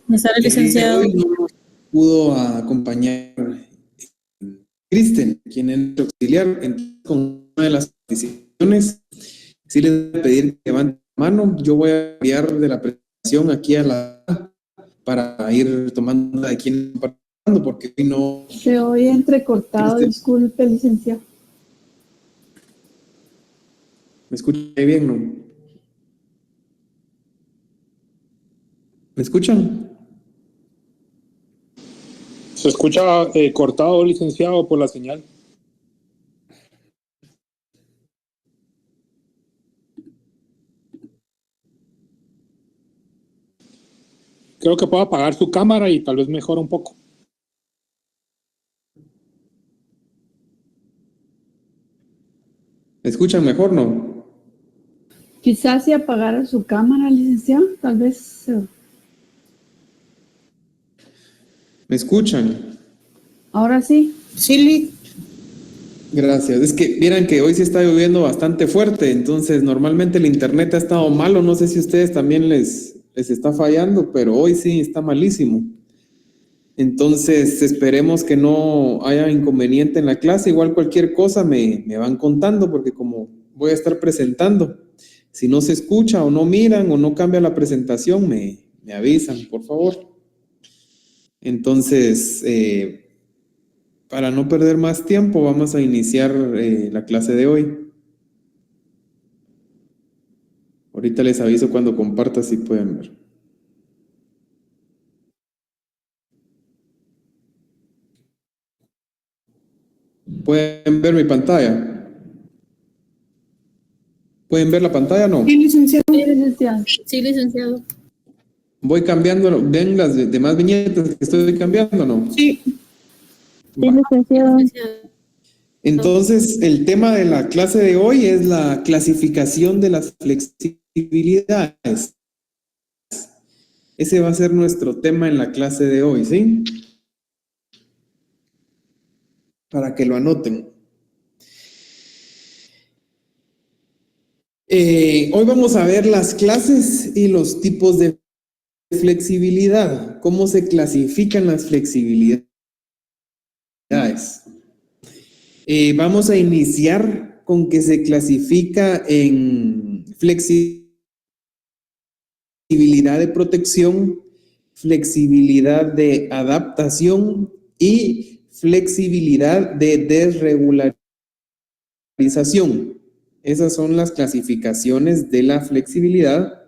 Me sale licenciado. Hoy no nos pudo acompañar Kristen, quien es nuestro auxiliar. Entonces, con una de las peticiones, sí les voy a pedir que levanten la mano. Yo voy a enviar de la presentación aquí a la para ir tomando de quién está participando, porque hoy no. Se oye entrecortado, disculpe, licenciado. ¿Me escuchan bien, no? ¿Me escuchan? Se escucha cortado, licenciado, por la señal. Creo que puede apagar su cámara y tal vez mejora un poco. ¿Me escuchan mejor, no? Quizás si apagara su cámara, licenciado, tal vez. ¿Me escuchan? Ahora sí. Sí, Gracias. Es que vieran que hoy sí está lloviendo bastante fuerte, entonces normalmente el internet ha estado malo. No sé si a ustedes también les está fallando, pero hoy sí está malísimo. Entonces esperemos que no haya inconveniente en la clase. Igual cualquier cosa me van contando, porque como voy a estar presentando, si no se escucha o no miran o no cambia la presentación, me avisan, por favor. Entonces, para no perder más tiempo, vamos a iniciar la clase de hoy. Ahorita les aviso cuando comparta si pueden ver. ¿Pueden ver mi pantalla? ¿Pueden ver la pantalla o no? sí, licenciado. Sí, licenciado. Sí, licenciado. Voy cambiando, ven las demás viñetas que estoy cambiando, ¿no? Sí. Sí, licenciado. Entonces, el tema de la clase de hoy es la clasificación de las flexibilidades. Ese va a ser nuestro tema en la clase de hoy, ¿sí? Para que lo anoten. Hoy vamos a ver las clases y los tipos de flexibilidad. ¿Cómo se clasifican las flexibilidades? Vamos a iniciar con que se clasifica en flexibilidad de protección, flexibilidad de adaptación y flexibilidad de desregularización. Esas son las clasificaciones de la flexibilidad.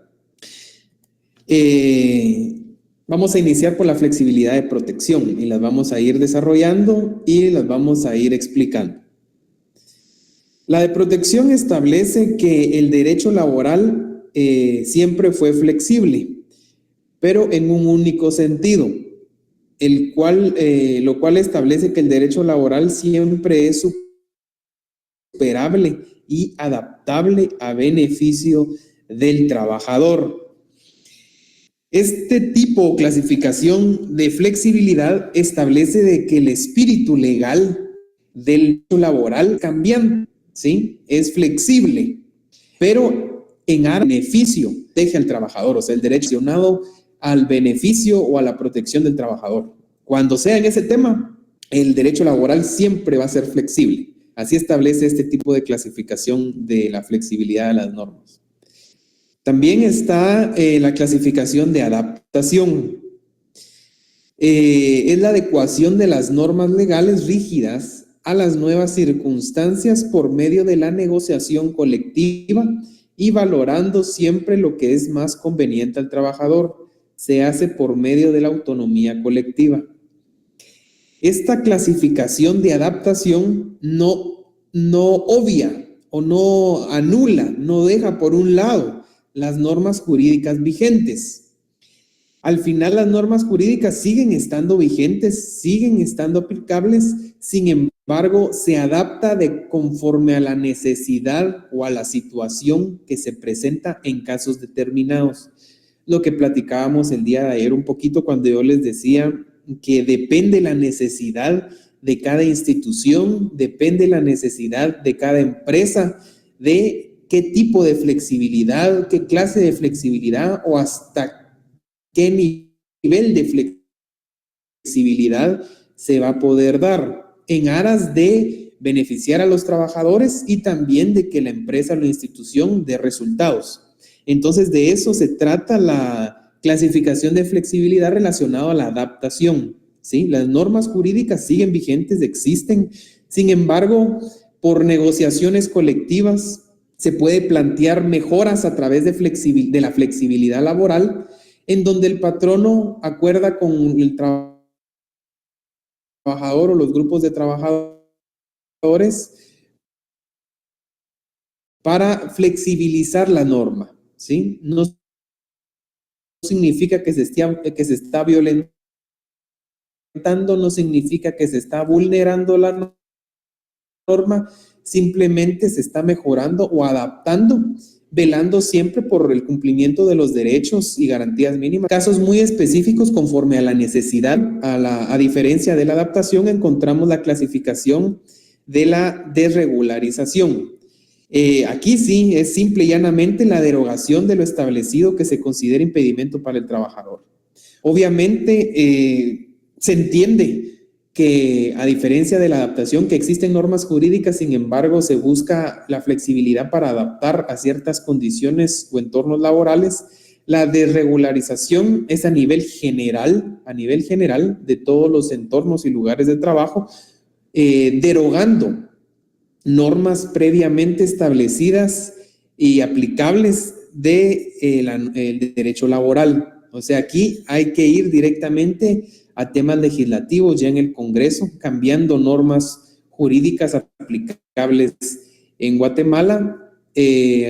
Vamos a iniciar por la flexibilidad de protección y las vamos a ir desarrollando y las vamos a ir explicando. La de protección establece que el derecho laboral siempre fue flexible, pero en un único sentido, lo cual establece que el derecho laboral siempre es superable y adaptable a beneficio del trabajador. Este tipo o clasificación de flexibilidad establece de que el espíritu legal del derecho laboral cambiante, ¿sí? Es flexible, pero en beneficio deje al trabajador, o sea, el derecho relacionado al beneficio o a la protección del trabajador. Cuando sea en ese tema, el derecho laboral siempre va a ser flexible. Así establece este tipo de clasificación de la flexibilidad de las normas. También está la clasificación de adaptación. Es la adecuación de las normas legales rígidas a las nuevas circunstancias por medio de la negociación colectiva y valorando siempre lo que es más conveniente al trabajador. Se hace por medio de la autonomía colectiva. Esta clasificación de adaptación no obvia o no anula, no deja por un lado las normas jurídicas vigentes. Al final las normas jurídicas siguen estando vigentes, siguen estando aplicables, sin embargo se adapta conforme a la necesidad o a la situación que se presenta en casos determinados. Lo que platicábamos el día de ayer un poquito cuando yo les decía que depende la necesidad de cada institución, depende la necesidad de cada empresa, de qué tipo de flexibilidad, qué clase de flexibilidad o hasta qué nivel de flexibilidad se va a poder dar en aras de beneficiar a los trabajadores y también de que la empresa o la institución dé resultados. Entonces, de eso se trata la clasificación de flexibilidad relacionada a la adaptación, ¿sí? Las normas jurídicas siguen vigentes, existen. Sin embargo, por negociaciones colectivas se puede plantear mejoras a través de la flexibilidad laboral, en donde el patrono acuerda con el trabajador o los grupos de trabajadores para flexibilizar la norma, ¿sí? No significa que se está violentando, no significa que se está vulnerando la norma, simplemente se está mejorando o adaptando, velando siempre por el cumplimiento de los derechos y garantías mínimas. Casos muy específicos conforme a la necesidad, a diferencia de la adaptación, encontramos la clasificación de la desregularización. Aquí sí es simple y llanamente la derogación de lo establecido que se considera impedimento para el trabajador. Obviamente se entiende que a diferencia de la adaptación, que existen normas jurídicas, sin embargo se busca la flexibilidad para adaptar a ciertas condiciones o entornos laborales. La desregularización es a nivel general de todos los entornos y lugares de trabajo, derogando normas previamente establecidas y aplicables de derecho laboral. O sea, aquí hay que ir directamente a temas legislativos ya en el Congreso, cambiando normas jurídicas aplicables en Guatemala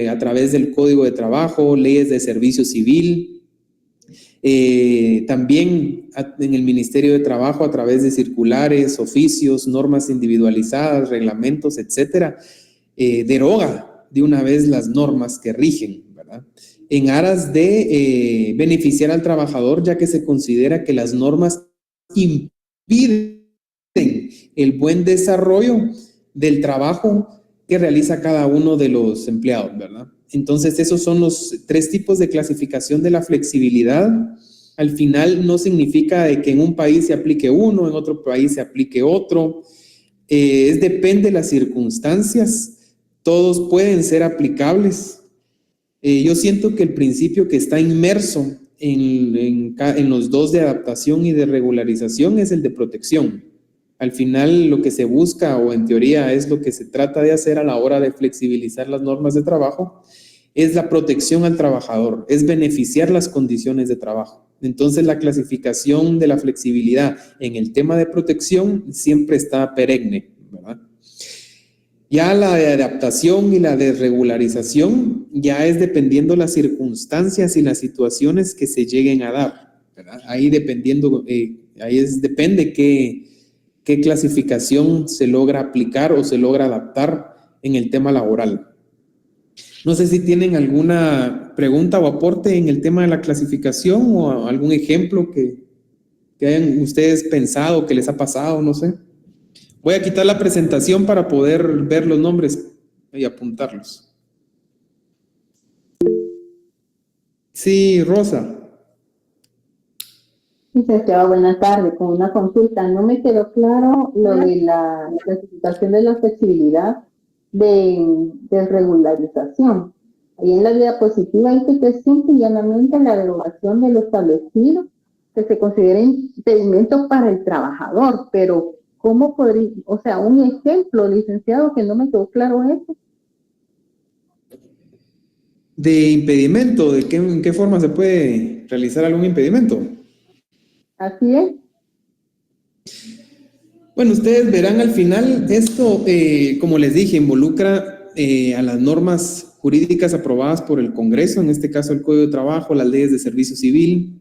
a través del Código de Trabajo, leyes de servicio civil, también en el Ministerio de Trabajo a través de circulares, oficios, normas individualizadas, reglamentos, etcétera, deroga de una vez las normas que rigen, ¿verdad? En aras de beneficiar al trabajador, ya que se considera que las normas impiden el buen desarrollo del trabajo que realiza cada uno de los empleados, ¿verdad? Entonces, esos son los 3 tipos de clasificación de la flexibilidad. Al final, no significa de que en un país se aplique uno, en otro país se aplique otro. Depende de las circunstancias. Todos pueden ser aplicables. Yo siento que el principio que está inmerso en los 2 de adaptación y de regularización es el de protección. Al final, lo que se busca, o en teoría es lo que se trata de hacer a la hora de flexibilizar las normas de trabajo, es la protección al trabajador, es beneficiar las condiciones de trabajo. Entonces, la clasificación de la flexibilidad en el tema de protección siempre está perenne, ¿verdad? Ya la de adaptación y la de regularización ya es dependiendo las circunstancias y las situaciones que se lleguen a dar, ¿verdad? Ahí depende qué clasificación se logra aplicar o se logra adaptar en el tema laboral. No sé si tienen alguna pregunta o aporte en el tema de la clasificación o algún ejemplo que hayan ustedes pensado, que les ha pasado, no sé. Voy a quitar la presentación para poder ver los nombres y apuntarlos. Sí, Rosa. Licenciado, buenas tardes. Con una consulta, no me quedó claro lo de la clasificación de la flexibilidad de regularización. Ahí en la diapositiva dice que es simple y llanamente la derogación de lo establecido que se considera impedimento para el trabajador, pero ¿cómo podría, o sea, un ejemplo, licenciado, que no me quedó claro eso? ¿De impedimento? ¿En qué forma se puede realizar algún impedimento? Así es. Bueno, ustedes verán al final, esto, como les dije, involucra a las normas jurídicas aprobadas por el Congreso, en este caso el Código de Trabajo, las leyes de servicio civil,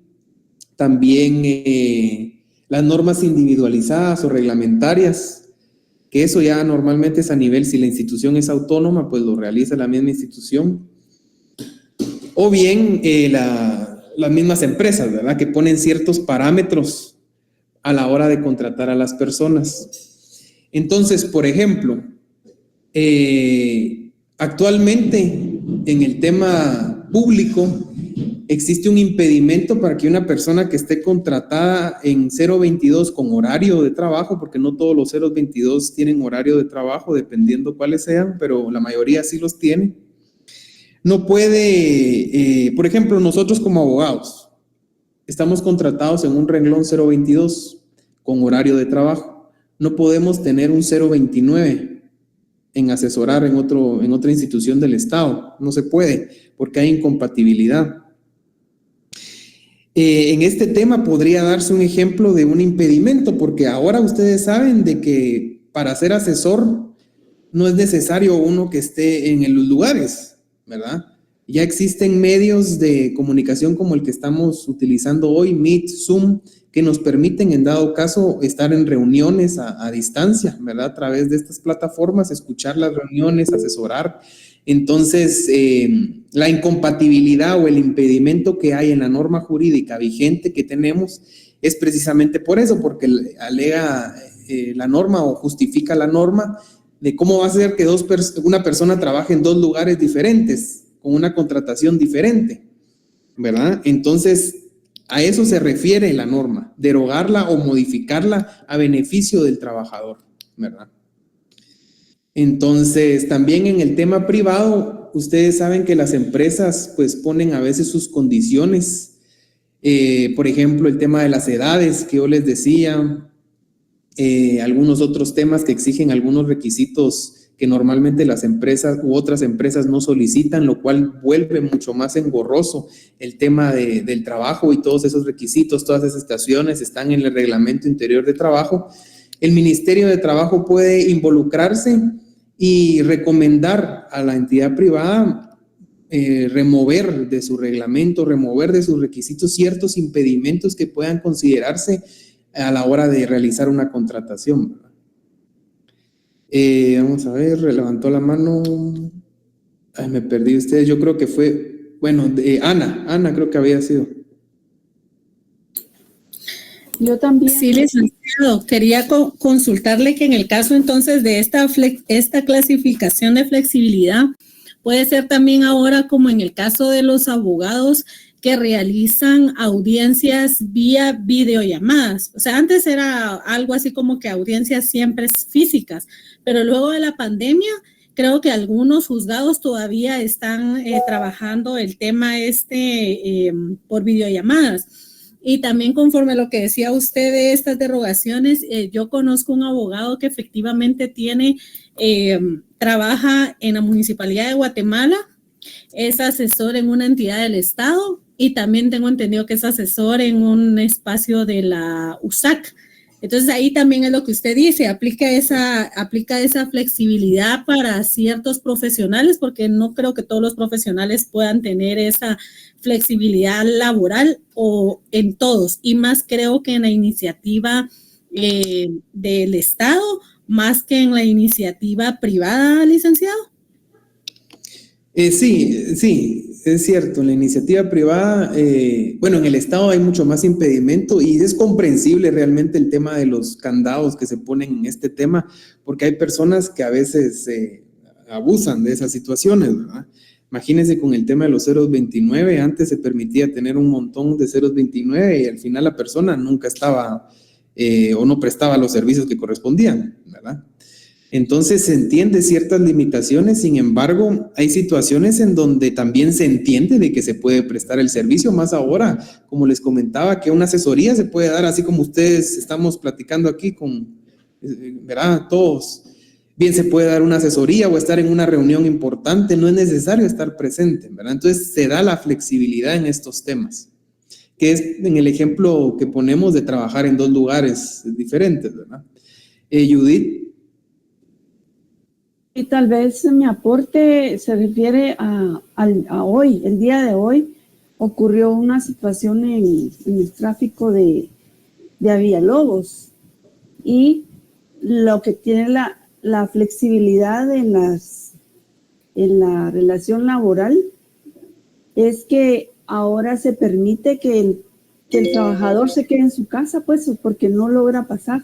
también las normas individualizadas o reglamentarias, que eso ya normalmente es a nivel, si la institución es autónoma, pues lo realiza la misma institución, o bien las mismas empresas, ¿verdad?, que ponen ciertos parámetros a la hora de contratar a las personas. Entonces, por ejemplo, actualmente en el tema público, existe un impedimento para que una persona que esté contratada en 022 con horario de trabajo, porque no todos los 022 tienen horario de trabajo, dependiendo cuáles sean, pero la mayoría sí los tiene, no puede, por ejemplo, nosotros como abogados, estamos contratados en un renglón 022 con horario de trabajo. No podemos tener un 029 en asesorar en otra institución del Estado. No se puede porque hay incompatibilidad. En este tema podría darse un ejemplo de un impedimento, porque ahora ustedes saben de que para ser asesor no es necesario uno que esté en los lugares, ¿verdad? Ya existen medios de comunicación como el que estamos utilizando hoy, Meet, Zoom, que nos permiten en dado caso estar en reuniones a distancia, ¿verdad? A través de estas plataformas, escuchar las reuniones, asesorar. Entonces, la incompatibilidad o el impedimento que hay en la norma jurídica vigente que tenemos es precisamente por eso, porque alega la norma o justifica la norma de cómo va a ser que una persona trabaje en dos lugares diferentes, con una contratación diferente, ¿verdad? Entonces, a eso se refiere la norma, derogarla o modificarla a beneficio del trabajador, ¿verdad? Entonces, también en el tema privado, ustedes saben que las empresas pues ponen a veces sus condiciones, por ejemplo, el tema de las edades que yo les decía, algunos otros temas que exigen algunos requisitos que normalmente las empresas u otras empresas no solicitan, lo cual vuelve mucho más engorroso el tema del trabajo y todos esos requisitos, todas esas situaciones están en el reglamento interior de trabajo. El Ministerio de Trabajo puede involucrarse y recomendar a la entidad privada remover de su reglamento, remover de sus requisitos ciertos impedimentos que puedan considerarse a la hora de realizar una contratación, ¿verdad? Vamos a ver, levantó la mano. Ay, me perdí ustedes. Yo creo que fue, bueno, Ana creo que había sido. Yo también. Sí, licenciado, quería consultarle que en el caso entonces de esta clasificación de flexibilidad, puede ser también ahora como en el caso de los abogados que realizan audiencias vía videollamadas. O sea, antes era algo así como que audiencias siempre físicas, pero luego de la pandemia, creo que algunos juzgados todavía están trabajando el tema por videollamadas. Y también conforme a lo que decía usted de estas derogaciones, yo conozco un abogado que efectivamente trabaja en la Municipalidad de Guatemala, es asesor en una entidad del Estado y también tengo entendido que es asesor en un espacio de la USAC. Entonces ahí también es lo que usted dice, aplica esa flexibilidad para ciertos profesionales, porque no creo que todos los profesionales puedan tener esa flexibilidad laboral o en todos, y más creo que en la iniciativa del Estado, más que en la iniciativa privada, licenciado. Sí, es cierto, en la iniciativa privada, bueno, en el Estado hay mucho más impedimento y es comprensible realmente el tema de los candados que se ponen en este tema, porque hay personas que a veces abusan de esas situaciones, ¿verdad? Imagínense con el tema de los 029, antes se permitía tener un montón de 029 y al final la persona nunca estaba o no prestaba los servicios que correspondían, ¿verdad? Entonces se entiende ciertas limitaciones, sin embargo, hay situaciones en donde también se entiende de que se puede prestar el servicio, más ahora, como les comentaba, que una asesoría se puede dar así como ustedes estamos platicando aquí ¿verdad? Todos. Bien, se puede dar una asesoría o estar en una reunión importante, no es necesario estar presente, ¿verdad? Entonces se da la flexibilidad en estos temas, que es en el ejemplo que ponemos de trabajar en dos lugares diferentes, ¿verdad? Judith. Y tal vez mi aporte se refiere a hoy, el día de hoy, ocurrió una situación en el tráfico de Villalobos y lo que tiene la flexibilidad en la relación laboral es que ahora se permite que el trabajador se quede en su casa, pues, porque no logra pasar.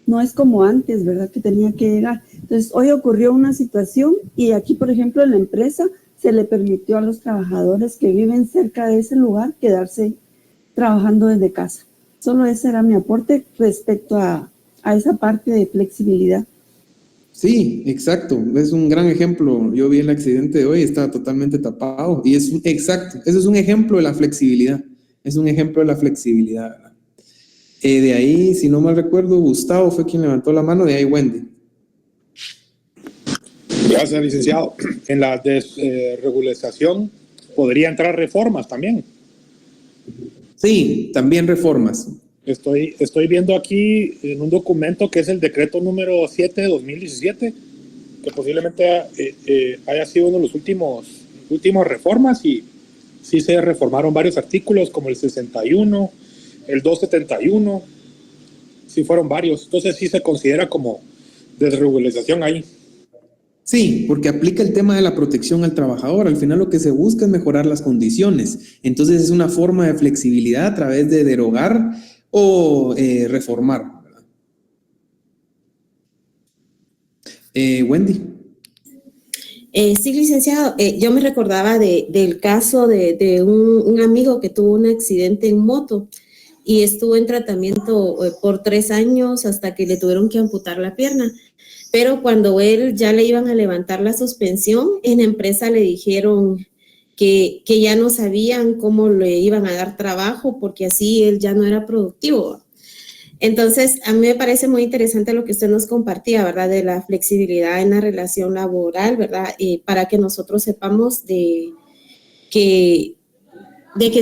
No es como antes, ¿verdad? Que tenía que llegar. Entonces, hoy ocurrió una situación y aquí, por ejemplo, en la empresa se le permitió a los trabajadores que viven cerca de ese lugar quedarse trabajando desde casa. Solo ese era mi aporte respecto a esa parte de flexibilidad. Sí, exacto. Es un gran ejemplo. Yo vi el accidente de hoy, estaba totalmente tapado. Y exacto, eso es un ejemplo de la flexibilidad. Es un ejemplo de la flexibilidad, ¿verdad? De ahí, si no mal recuerdo, Gustavo fue quien levantó la mano, de ahí Wendy. Gracias, licenciado. En la desregularización podría entrar reformas también. Sí, también reformas. Estoy viendo aquí en un documento que es el decreto número 7 de 2017, que posiblemente haya sido uno de los últimos reformas, y sí se reformaron varios artículos como el 61, el 271, sí fueron varios. Entonces sí se considera como desregularización ahí. Sí, porque aplica el tema de la protección al trabajador. Al final lo que se busca es mejorar las condiciones. Entonces es una forma de flexibilidad a través de derogar o reformar, ¿verdad? Wendy. Sí, licenciado, yo me recordaba del caso de un amigo que tuvo un accidente en moto y estuvo en tratamiento por 3 años hasta que le tuvieron que amputar la pierna. Pero cuando él ya le iban a levantar la suspensión, en la empresa le dijeron que ya no sabían cómo le iban a dar trabajo porque así él ya no era productivo. Entonces, a mí me parece muy interesante lo que usted nos compartía, ¿verdad? De la flexibilidad en la relación laboral, ¿verdad? Para que nosotros sepamos de que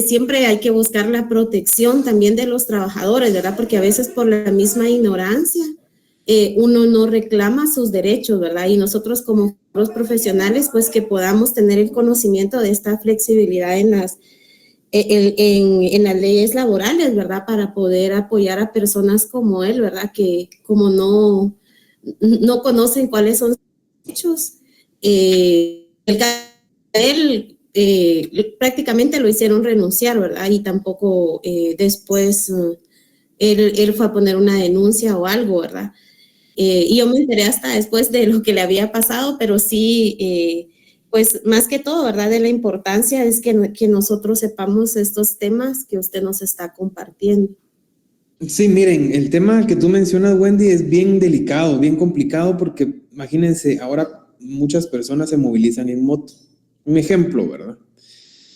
siempre hay que buscar la protección también de los trabajadores, ¿verdad? Porque a veces por la misma ignorancia uno no reclama sus derechos, ¿verdad? Y nosotros como los profesionales, pues que podamos tener el conocimiento de esta flexibilidad en las leyes laborales, ¿verdad? Para poder apoyar a personas como él, ¿verdad? Que como no conocen cuáles son sus derechos. El caso de él, prácticamente lo hicieron renunciar, ¿verdad? Y tampoco después él fue a poner una denuncia o algo, ¿verdad? Y yo me enteré hasta después de lo que le había pasado, pero sí, pues más que todo, ¿verdad? De la importancia es que nosotros sepamos estos temas que usted nos está compartiendo. Sí, miren, el tema que tú mencionas, Wendy, es bien delicado, bien complicado, porque imagínense, ahora muchas personas se movilizan en moto. Un ejemplo, ¿verdad?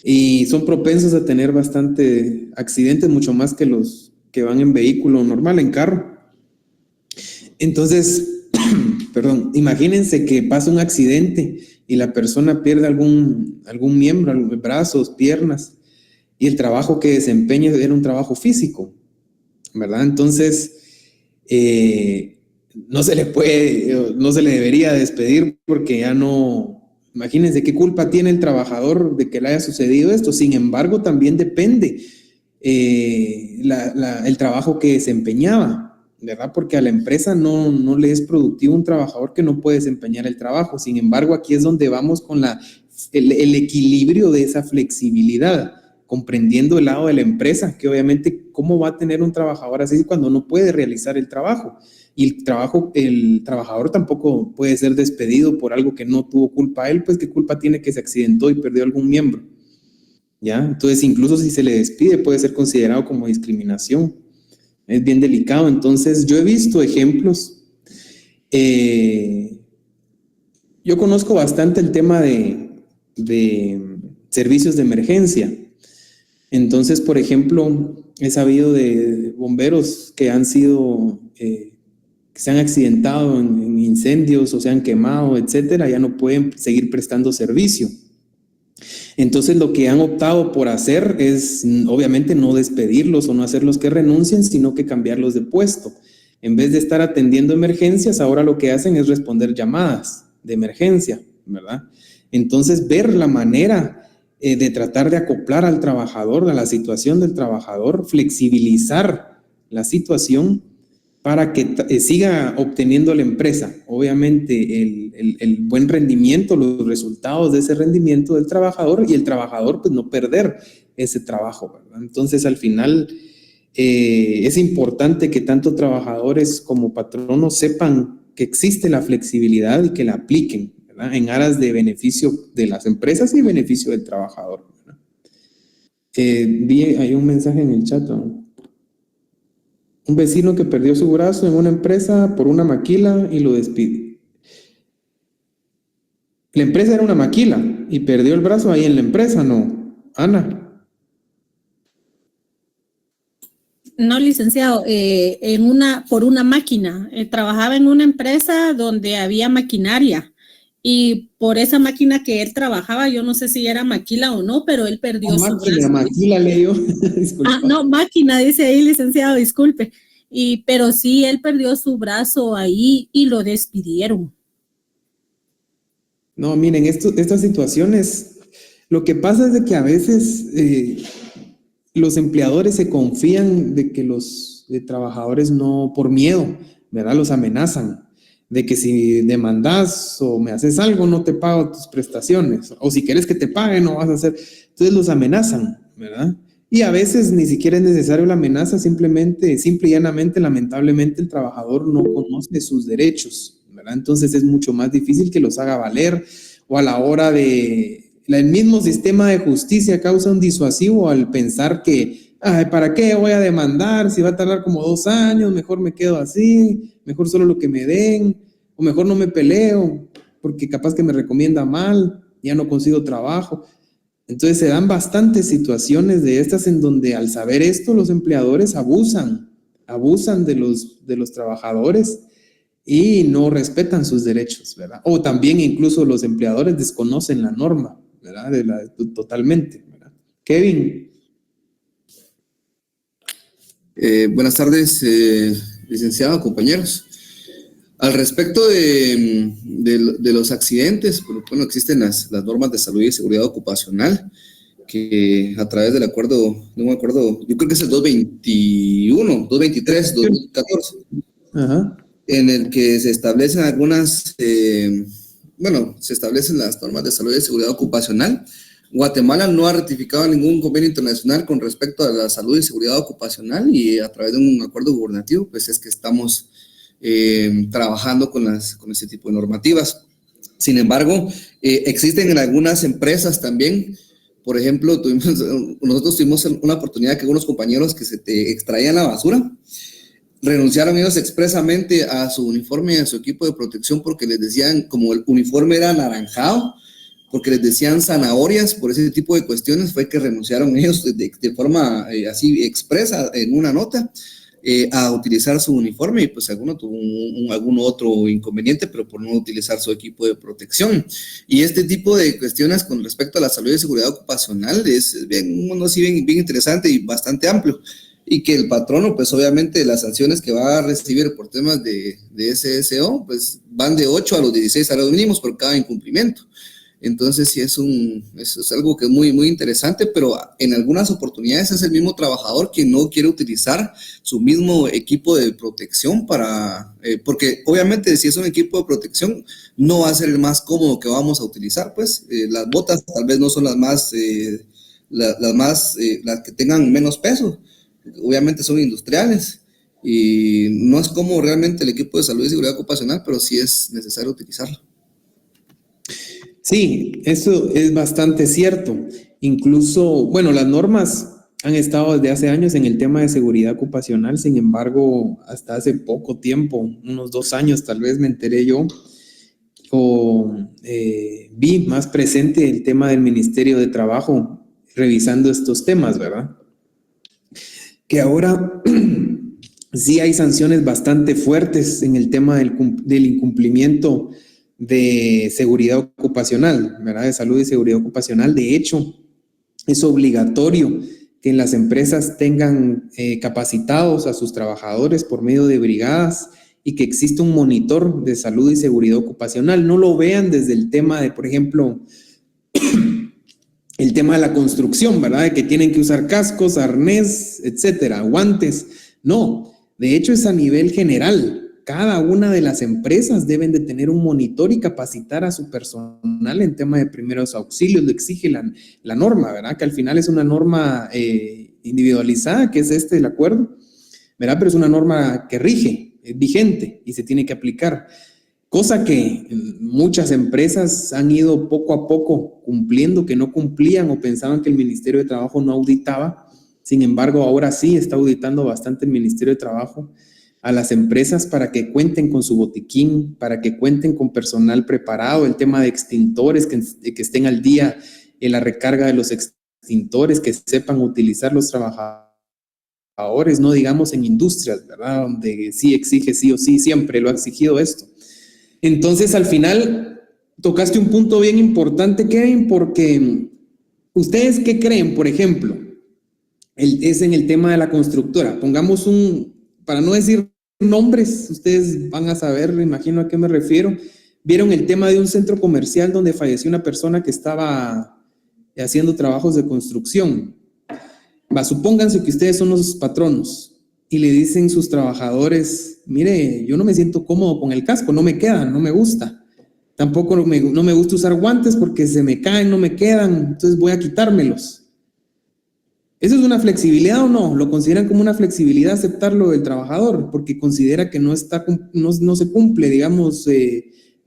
Y son propensos a tener bastante accidentes, mucho más que los que van en vehículo normal, en carro. Entonces, perdón, imagínense que pasa un accidente y la persona pierde algún miembro, brazos, piernas, y el trabajo que desempeña era un trabajo físico, ¿verdad? Entonces, no se le debería despedir porque ya no, imagínense qué culpa tiene el trabajador de que le haya sucedido esto. Sin embargo, también depende el trabajo que desempeñaba, ¿verdad? Porque a la empresa no le es productivo un trabajador que no puede desempeñar el trabajo. Sin embargo, aquí es donde vamos con el equilibrio de esa flexibilidad, comprendiendo el lado de la empresa, que obviamente, ¿cómo va a tener un trabajador así cuando no puede realizar el trabajo? Y el trabajador tampoco puede ser despedido por algo que no tuvo culpa a él, pues qué culpa tiene que se accidentó y perdió algún miembro, ¿ya? Entonces, incluso si se le despide, puede ser considerado como discriminación. Es bien delicado. Entonces, yo he visto ejemplos. Yo conozco bastante el tema de servicios de emergencia. Entonces, por ejemplo, he sabido de bomberos que se han accidentado en incendios o se han quemado, etcétera, ya no pueden seguir prestando servicio. Entonces, lo que han optado por hacer es, obviamente, no despedirlos o no hacerlos que renuncien, sino que cambiarlos de puesto. En vez de estar atendiendo emergencias, ahora lo que hacen es responder llamadas de emergencia, ¿verdad? Entonces, ver la manera de tratar de acoplar al trabajador, a la situación del trabajador, flexibilizar la situación para que siga obteniendo la empresa, obviamente, el buen rendimiento, los resultados de ese rendimiento del trabajador, y el trabajador pues no perder ese trabajo, ¿verdad? Entonces al final es importante que tanto trabajadores como patronos sepan que existe la flexibilidad y que la apliquen, ¿verdad? ¿verdad? En aras de beneficio de las empresas y beneficio del trabajador, ¿verdad? Hay un mensaje en el chat, ¿no? Un vecino que perdió su brazo en una empresa por una maquila y lo despide. La empresa era una maquila y perdió el brazo ahí en la empresa, ¿no? Ana. No, licenciado, por una máquina. Trabajaba en una empresa donde había maquinaria y por esa máquina que él trabajaba, yo no sé si era maquila o no, pero él perdió su brazo. Maquila, leo. No, máquina, dice ahí, licenciado, disculpe. Pero sí, él perdió su brazo ahí y lo despidieron. No, miren, estas situaciones, lo que pasa es de que a veces los empleadores se confían de que los trabajadores no, por miedo, ¿verdad? Los amenazan de que si demandas o me haces algo, no te pago tus prestaciones, o si quieres que te pague, no vas a hacer. Entonces los amenazan, ¿verdad? Y a veces ni siquiera es necesario la amenaza, simple y llanamente, lamentablemente, el trabajador no conoce sus derechos, ¿verdad? Entonces es mucho más difícil que los haga valer, o a la hora el mismo sistema de justicia causa un disuasivo al pensar que, ay, ¿para qué voy a demandar? Si va a tardar como 2 años, mejor me quedo así, mejor solo lo que me den, o mejor no me peleo, porque capaz que me recomienda mal, ya no consigo trabajo. Entonces se dan bastantes situaciones de estas en donde al saber esto los empleadores abusan de los trabajadores y no respetan sus derechos, ¿verdad? O también incluso los empleadores desconocen la norma, ¿verdad? Totalmente, ¿verdad? Kevin. Buenas tardes, licenciado, compañeros. Al respecto de los accidentes, bueno, existen las normas de salud y seguridad ocupacional que a través del acuerdo, no me acuerdo, yo creo que es el 221, 223, 2014, Ajá. En el que se establecen algunas, se establecen las normas de salud y seguridad ocupacional. Guatemala no ha ratificado ningún convenio internacional con respecto a la salud y seguridad ocupacional y a través de un acuerdo gubernativo, pues es que estamos trabajando con este tipo de normativas. Sin embargo, existen en algunas empresas también, por ejemplo, nosotros tuvimos una oportunidad que algunos compañeros que se te extraían la basura, renunciaron ellos expresamente a su uniforme y a su equipo de protección porque les decían, como el uniforme era anaranjado, porque les decían zanahorias, por ese tipo de cuestiones fue que renunciaron ellos de forma así expresa en una nota a utilizar su uniforme y pues alguno tuvo algún otro inconveniente, pero por no utilizar su equipo de protección. Y este tipo de cuestiones con respecto a la salud y seguridad ocupacional es bien interesante y bastante amplio. Y que el patrono, pues obviamente las sanciones que va a recibir por temas de SSO, pues van de 8 a los 16 salarios mínimos por cada incumplimiento. Entonces sí es algo que es muy, muy interesante, pero en algunas oportunidades es el mismo trabajador que no quiere utilizar su mismo equipo de protección porque obviamente si es un equipo de protección no va a ser el más cómodo que vamos a utilizar, pues las botas tal vez no son las que tengan menos peso, obviamente son industriales y no es como realmente el equipo de salud y seguridad ocupacional, pero sí es necesario utilizarlo. Sí, eso es bastante cierto. Incluso, bueno, las normas han estado desde hace años en el tema de seguridad ocupacional, sin embargo, hasta hace poco tiempo, unos 2 años tal vez me enteré yo, vi más presente el tema del Ministerio de Trabajo revisando estos temas, ¿verdad? Que ahora sí hay sanciones bastante fuertes en el tema del incumplimiento de seguridad ocupacional, ¿verdad? De salud y seguridad ocupacional. De hecho, es obligatorio que en las empresas tengan capacitados a sus trabajadores por medio de brigadas y que exista un monitor de salud y seguridad ocupacional. No lo vean desde el tema de, por ejemplo, el tema de la construcción, ¿verdad? De que tienen que usar cascos, arnés, etcétera, guantes. No, de hecho es a nivel general. Cada una de las empresas deben de tener un monitor y capacitar a su personal en tema de primeros auxilios, lo exige la norma, ¿verdad? Que al final es una norma individualizada, que es el acuerdo, ¿verdad? Pero es una norma que rige, es vigente y se tiene que aplicar. cosa que muchas empresas han ido poco a poco cumpliendo, que no cumplían o pensaban que el Ministerio de Trabajo no auditaba. Sin embargo, ahora sí está auditando bastante el Ministerio de Trabajo a las empresas para que cuenten con su botiquín, para que cuenten con personal preparado, el tema de extintores, que estén al día en la recarga de los extintores, que sepan utilizar los trabajadores, no digamos en industrias, ¿verdad? Donde sí exige sí o sí, siempre lo ha exigido esto. Entonces, al final, tocaste un punto bien importante, Kevin, porque ¿ustedes qué creen, por ejemplo? Es en el tema de la constructora. Pongamos para no decir nombres, ustedes van a saber, me imagino a qué me refiero. Vieron el tema de un centro comercial donde falleció una persona que estaba haciendo trabajos de construcción. Supónganse que ustedes son los patronos y le dicen sus trabajadores, mire, yo no me siento cómodo con el casco, no me quedan, no me gusta. Tampoco no me gusta usar guantes porque se me caen, no me quedan, entonces voy a quitármelos. ¿Eso es una flexibilidad o no? ¿Lo consideran como una flexibilidad aceptarlo del trabajador? Porque considera que no se cumple, digamos,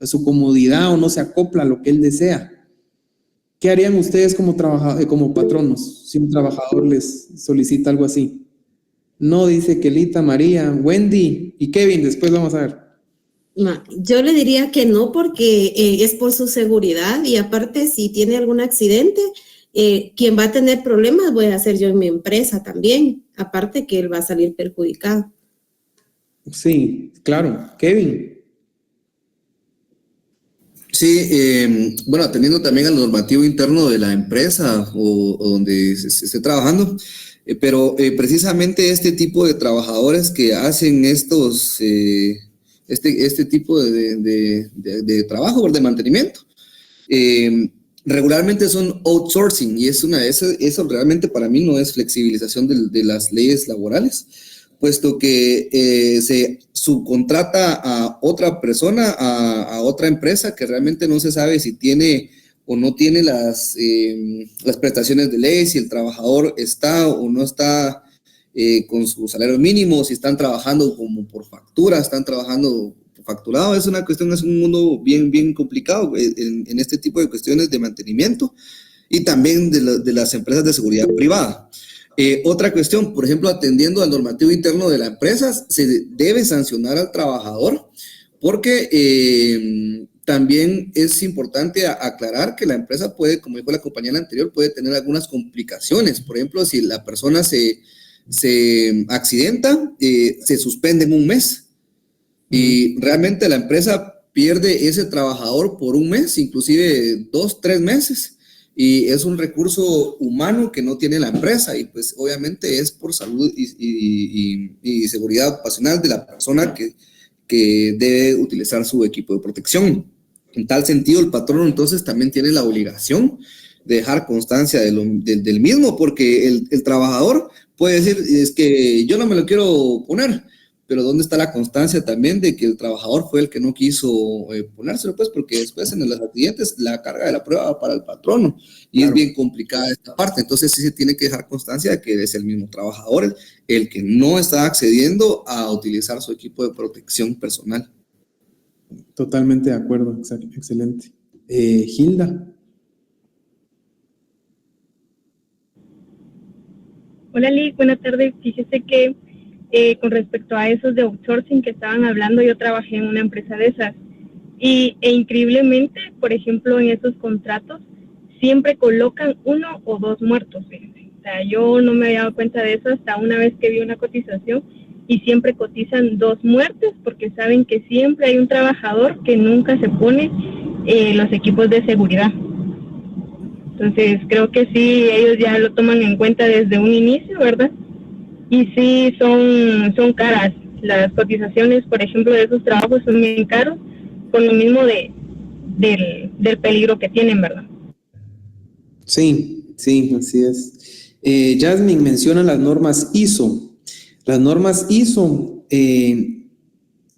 su comodidad o no se acopla a lo que él desea. ¿Qué harían ustedes como patronos si un trabajador les solicita algo así? No, dice Kelita, María, Wendy y Kevin, después vamos a ver. Yo le diría que no, porque es por su seguridad, y aparte, si tiene algún accidente, quien va a tener problemas voy a ser yo en mi empresa también, aparte que él va a salir perjudicado. Sí, claro. Kevin. Sí, bueno, atendiendo también al normativo interno de la empresa o donde se esté trabajando, pero precisamente este tipo de trabajadores que hacen este tipo de trabajo, de mantenimiento, regularmente son outsourcing, y eso realmente para mí no es flexibilización de las leyes laborales, puesto que se subcontrata a otra persona, a otra empresa que realmente no se sabe si tiene o no tiene las prestaciones de ley, si el trabajador está o no está con su salario mínimo, si están trabajando como por factura, están trabajando por facturado. Es un mundo bien complicado en este tipo de cuestiones de mantenimiento y también de las empresas de seguridad privada. Otra cuestión, por ejemplo, atendiendo al normativo interno de la empresa, se debe sancionar al trabajador, porque también es importante aclarar que la empresa puede, como dijo la compañera anterior, puede tener algunas complicaciones. Por ejemplo, si la persona se accidenta, se suspende en un mes y realmente la empresa pierde ese trabajador por un mes, inclusive 2-3 meses. Y es un recurso humano que no tiene la empresa, y pues obviamente es por salud y seguridad ocupacional de la persona que debe utilizar su equipo de protección. En tal sentido, el patrono entonces también tiene la obligación de dejar constancia del mismo, porque el trabajador puede decir, es que yo no me lo quiero poner, pero ¿dónde está la constancia también de que el trabajador fue el que no quiso ponérselo? Pues porque después en los accidentes la carga de la prueba va para el patrono, y claro, es bien complicada esta parte. Entonces sí se tiene que dejar constancia de que es el mismo trabajador el que no está accediendo a utilizar su equipo de protección personal. Totalmente de acuerdo, excelente. Hilda. Hola, Liz, buenas tardes. Fíjese que con respecto a esos de outsourcing que estaban hablando, yo trabajé en una empresa de esas e increíblemente, por ejemplo, en esos contratos siempre colocan 1 o 2 muertos. Fíjense. O sea, yo no me había dado cuenta de eso hasta una vez que vi una cotización, y siempre cotizan 2 muertes porque saben que siempre hay un trabajador que nunca se pone los equipos de seguridad. Entonces creo que sí, ellos ya lo toman en cuenta desde un inicio, ¿verdad? Y sí, son caras. Las cotizaciones, por ejemplo, de esos trabajos son bien caros, por lo mismo del peligro que tienen, ¿verdad? Sí, así es. Jasmine menciona las normas ISO. Las normas ISO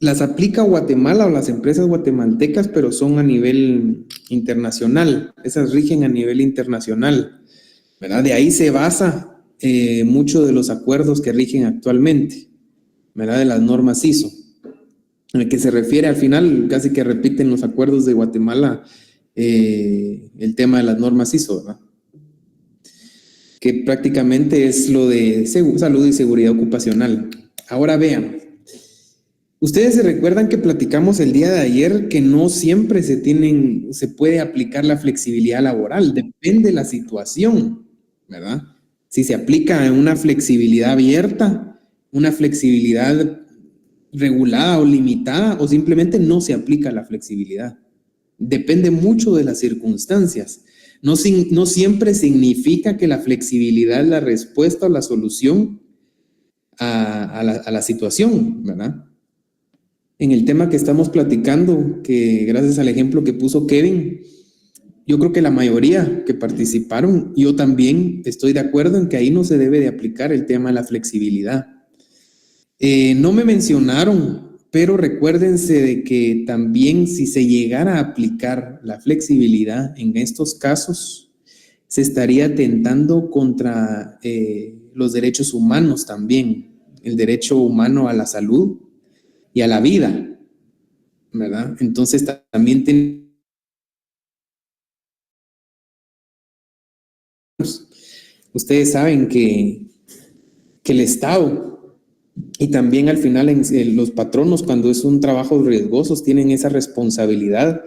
las aplica Guatemala o las empresas guatemaltecas, pero son a nivel internacional. Esas rigen a nivel internacional, ¿verdad? De ahí se basa muchos de los acuerdos que rigen actualmente, ¿verdad? De las normas ISO. en el que se refiere al final, casi que repiten los acuerdos de Guatemala, el tema de las normas ISO, ¿verdad? Que prácticamente es lo de salud y seguridad ocupacional. Ahora vean, ustedes se recuerdan que platicamos el día de ayer que no siempre se puede aplicar la flexibilidad laboral, depende de la situación, ¿verdad? Si se aplica una flexibilidad abierta, una flexibilidad regulada o limitada, o simplemente no se aplica la flexibilidad. Depende mucho de las circunstancias. No siempre significa que la flexibilidad es la respuesta o la solución a la situación, ¿verdad? En el tema que estamos platicando, que gracias al ejemplo que puso Kevin, yo creo que la mayoría que participaron, yo también estoy de acuerdo en que ahí no se debe de aplicar el tema de la flexibilidad. No me mencionaron, pero recuérdense de que también si se llegara a aplicar la flexibilidad en estos casos, se estaría atentando contra los derechos humanos también, el derecho humano a la salud y a la vida, ¿verdad? Entonces también ustedes saben que el Estado y también al final los patronos, cuando es un trabajo riesgoso, tienen esa responsabilidad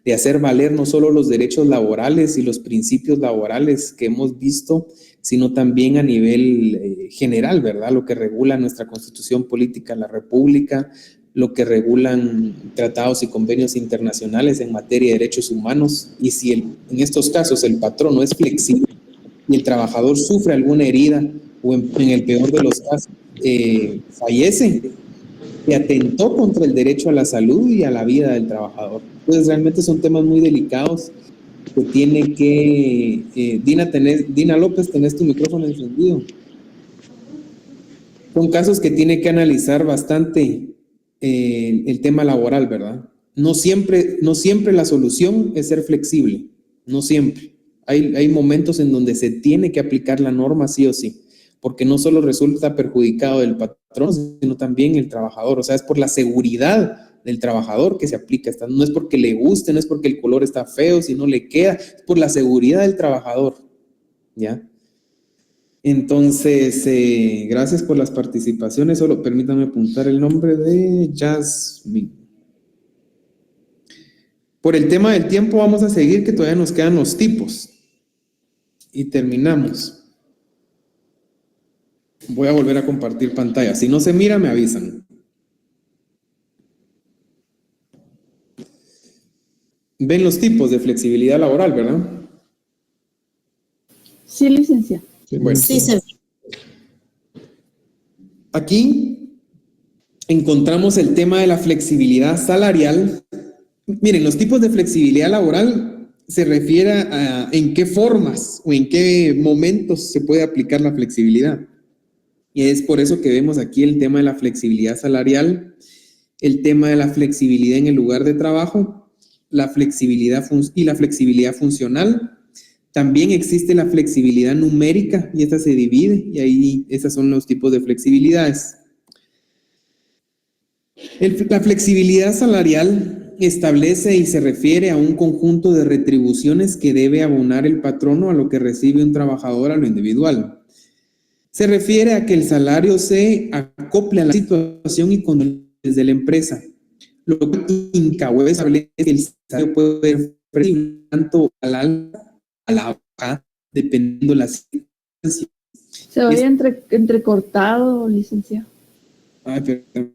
de hacer valer no solo los derechos laborales y los principios laborales que hemos visto, sino también a nivel general, ¿verdad? Lo que regula nuestra Constitución Política de la República, lo que regulan tratados y convenios internacionales en materia de derechos humanos. Y si en estos casos el patrón no es flexible y el trabajador sufre alguna herida o en el peor de los casos fallece, que atentó contra el derecho a la salud y a la vida del trabajador. Entonces realmente son temas muy delicados que tiene que... Dina López, tenés tu micrófono encendido. Son casos que tiene que analizar bastante el tema laboral, ¿verdad? No siempre la solución es ser flexible, no siempre. Hay momentos en donde se tiene que aplicar la norma sí o sí, porque no solo resulta perjudicado el patrón, sino también el trabajador. O sea, es por la seguridad del trabajador que se aplica. No es porque le guste, no es porque el color está feo, si no le queda, es por la seguridad del trabajador, ¿ya? Entonces, gracias por las participaciones. Solo permítame apuntar el nombre de Jasmine. Por el tema del tiempo vamos a seguir, que todavía nos quedan los tipos. Y terminamos. Voy a volver a compartir pantalla. Si no se mira, me avisan. Ven los tipos de flexibilidad laboral, ¿verdad? Sí, licenciado. Bueno. Sí, se ve. Aquí encontramos el tema de la flexibilidad salarial. Miren, los tipos de flexibilidad laboral se refiere a en qué formas o en qué momentos se puede aplicar la flexibilidad. Y es por eso que vemos aquí el tema de la flexibilidad salarial, el tema de la flexibilidad en el lugar de trabajo, la flexibilidad y la flexibilidad funcional. También existe la flexibilidad numérica y esta se divide y ahí esos son los tipos de flexibilidades. La flexibilidad salarial establece y se refiere a un conjunto de retribuciones que debe abonar el patrono a lo que recibe un trabajador a lo individual. Se refiere a que el salario se acople a la situación y condiciones de la empresa. Lo que Incahueve establece que el salario puede ser flexible tanto a la alta a la baja, dependiendo de las circunstancias. Se oye entrecortado, licenciado. Ay, perdón.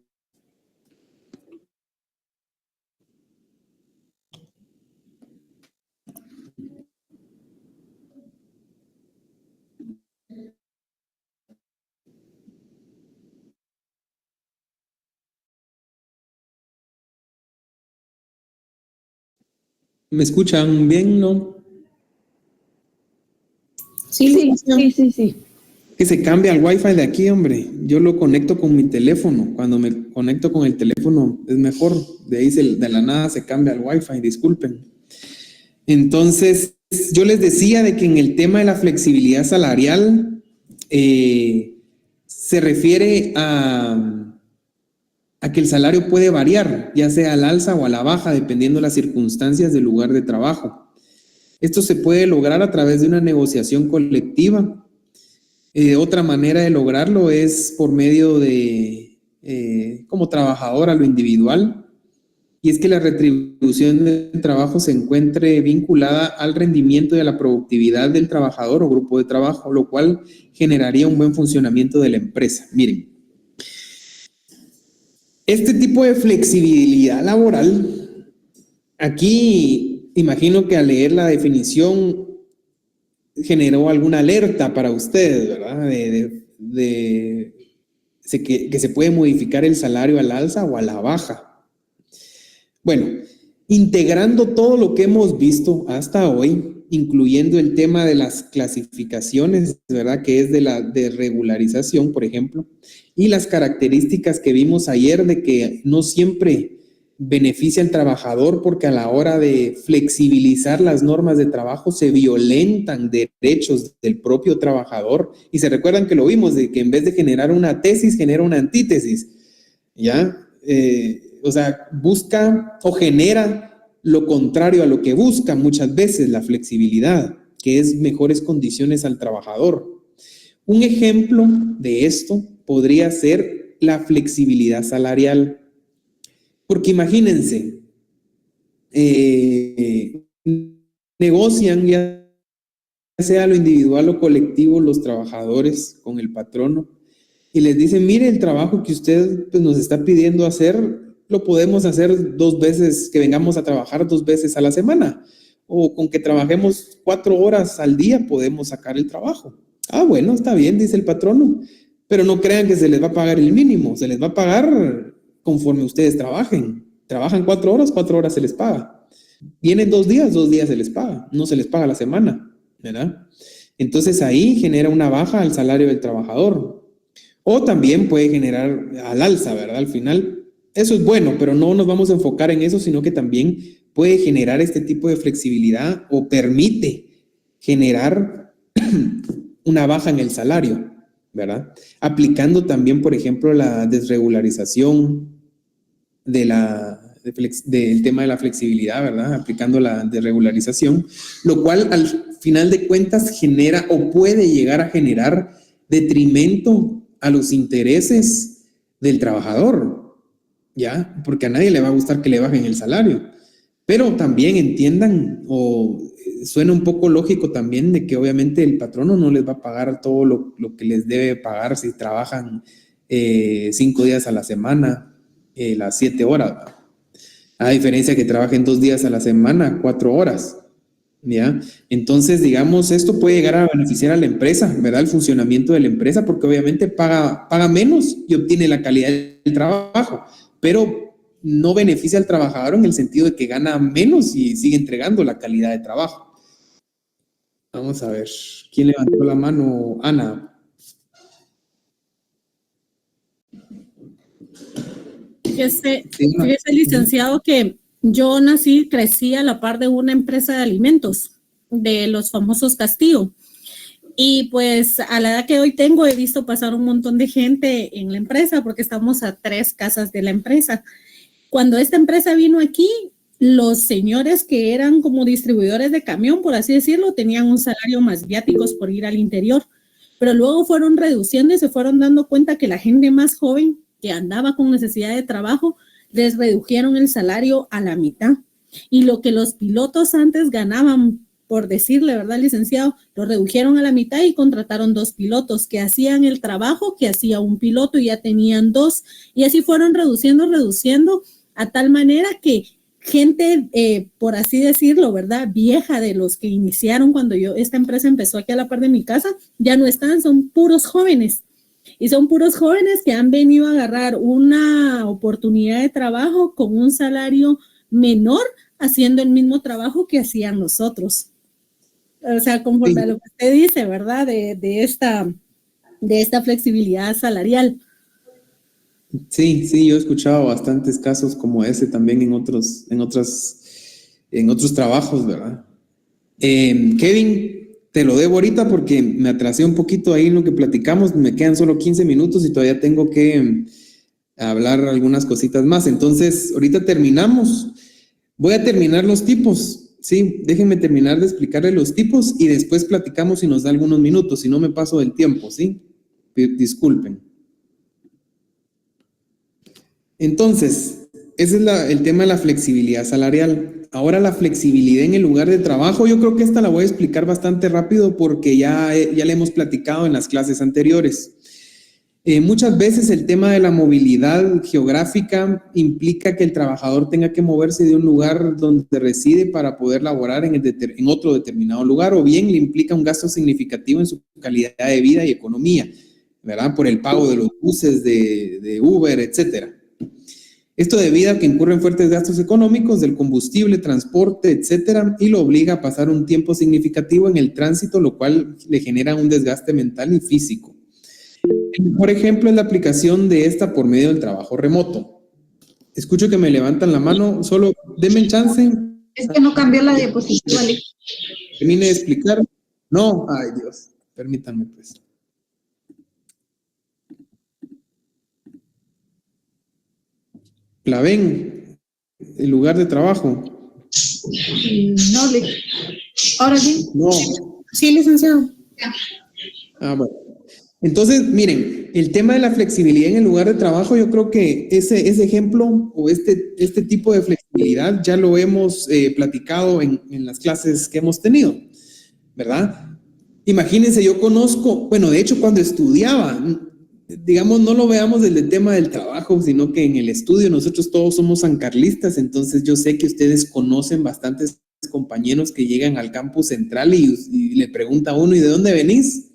¿Me escuchan bien, no? Sí. Que se cambia el wifi de aquí, hombre. Yo lo conecto con mi teléfono. Cuando me conecto con el teléfono es mejor. De ahí de la nada se cambia el wifi, disculpen. Entonces, yo les decía de que en el tema de la flexibilidad salarial se refiere a a que el salario puede variar, ya sea al alza o a la baja, dependiendo de las circunstancias del lugar de trabajo. Esto se puede lograr a través de una negociación colectiva. Otra manera de lograrlo es por medio de, como trabajador a lo individual, y es que la retribución del trabajo se encuentre vinculada al rendimiento y a la productividad del trabajador o grupo de trabajo, lo cual generaría un buen funcionamiento de la empresa. Miren, este tipo de flexibilidad laboral, aquí imagino que al leer la definición generó alguna alerta para ustedes, ¿verdad? Que se puede modificar el salario al alza o a la baja. Bueno, integrando todo lo que hemos visto hasta hoy, incluyendo el tema de las clasificaciones, ¿verdad? Que es de la desregularización, por ejemplo, y las características que vimos ayer de que no siempre beneficia al trabajador porque a la hora de flexibilizar las normas de trabajo se violentan derechos del propio trabajador. Y se recuerdan que lo vimos, de que en vez de generar una tesis, genera una antítesis, ¿ya? O sea, busca o genera lo contrario a lo que busca muchas veces la flexibilidad, que es mejores condiciones al trabajador. Un ejemplo de esto podría ser la flexibilidad salarial. Porque imagínense, negocian ya sea lo individual o colectivo los trabajadores con el patrono y les dicen, mire, el trabajo que usted pues, nos está pidiendo hacer, lo podemos hacer 2 veces, que vengamos a trabajar 2 veces a la semana, o con que trabajemos 4 horas al día podemos sacar el trabajo. Ah, bueno, está bien, dice el patrono, pero no crean que se les va a pagar el mínimo, se les va a pagar conforme ustedes trabajen. Trabajan 4 horas, 4 horas se les paga. Vienen 2 días, 2 días se les paga, no se les paga la semana, ¿verdad? Entonces ahí genera una baja al salario del trabajador. O también puede generar al alza, ¿verdad? Al final, eso es bueno, pero no nos vamos a enfocar en eso, sino que también puede generar este tipo de flexibilidad o permite generar una baja en el salario, ¿verdad? Aplicando también, por ejemplo, la desregularización del tema de la flexibilidad, ¿verdad? Aplicando la desregularización, lo cual al final de cuentas genera o puede llegar a generar detrimento a los intereses del trabajador, ¿ya? Porque a nadie le va a gustar que le bajen el salario. Pero también entiendan, o suena un poco lógico también, de que obviamente el patrono no les va a pagar todo lo que les debe pagar si trabajan 5 días a la semana, las 7 horas, ¿verdad? A diferencia que trabajen 2 días a la semana, 4 horas, ¿ya? Entonces, digamos, esto puede llegar a beneficiar a la empresa, ¿verdad? El funcionamiento de la empresa, porque obviamente paga menos y obtiene la calidad del trabajo, pero no beneficia al trabajador en el sentido de que gana menos y sigue entregando la calidad de trabajo. Vamos a ver, ¿quién levantó la mano? Ana. Fíjese, licenciado, que yo nací, crecí a la par de una empresa de alimentos, de los famosos Castillo. Y pues a la edad que hoy tengo he visto pasar un montón de gente en la empresa porque estamos a 3 casas de la empresa. Cuando esta empresa vino aquí, los señores que eran como distribuidores de camión, por así decirlo, tenían un salario más viáticos por ir al interior. Pero luego fueron reduciendo y se fueron dando cuenta que la gente más joven que andaba con necesidad de trabajo, les redujeron el salario a la mitad. Y lo que los pilotos antes ganaban, por decirle, ¿verdad, licenciado? Lo redujeron a la mitad y contrataron 2 pilotos que hacían el trabajo que hacía un piloto y ya tenían 2. Y así fueron reduciendo, a tal manera que gente, por así decirlo, ¿verdad? Vieja de los que iniciaron cuando esta empresa empezó aquí a la par de mi casa, ya no están, son puros jóvenes. Y son puros jóvenes que han venido a agarrar una oportunidad de trabajo con un salario menor, haciendo el mismo trabajo que hacían nosotros. O sea, conforme a lo que usted dice, ¿verdad? De esta flexibilidad salarial. Sí, yo he escuchado bastantes casos como ese también en otros trabajos, ¿verdad? Kevin, te lo debo ahorita porque me atrasé un poquito ahí en lo que platicamos, me quedan solo 15 minutos y todavía tengo que hablar algunas cositas más. Entonces, ahorita terminamos. Voy a terminar los tipos, ¿sí? Déjenme terminar de explicarles los tipos y después platicamos si nos da algunos minutos, si no me paso del tiempo, ¿sí? Disculpen. Entonces, ese es el tema de la flexibilidad salarial. Ahora la flexibilidad en el lugar de trabajo, yo creo que esta la voy a explicar bastante rápido porque ya le hemos platicado en las clases anteriores. Muchas veces el tema de la movilidad geográfica implica que el trabajador tenga que moverse de un lugar donde reside para poder laborar en otro determinado lugar, o bien le implica un gasto significativo en su calidad de vida y economía, ¿verdad? Por el pago de los buses, de Uber, etcétera. Esto debido a que incurren fuertes gastos económicos del combustible, transporte, etcétera, y lo obliga a pasar un tiempo significativo en el tránsito, lo cual le genera un desgaste mental y físico. Por ejemplo, es la aplicación de esta por medio del trabajo remoto. Escucho que me levantan la mano, solo denme chance. Es que no cambió la diapositiva, Alex. Termine de explicar. No, ay Dios, permítanme pues. ¿La ven? El lugar de trabajo. No, ahora sí. No. Sí, licenciado. Ah, bueno. Entonces, miren, el tema de la flexibilidad en el lugar de trabajo, yo creo que ese ejemplo o este tipo de flexibilidad ya lo hemos platicado en las clases que hemos tenido, ¿verdad? Imagínense, yo conozco, bueno, de hecho cuando estudiaba, digamos, no lo veamos desde el tema del trabajo, sino que en el estudio nosotros todos somos sancarlistas, entonces yo sé que ustedes conocen bastantes compañeros que llegan al campus central y le pregunta a uno, ¿y de dónde venís?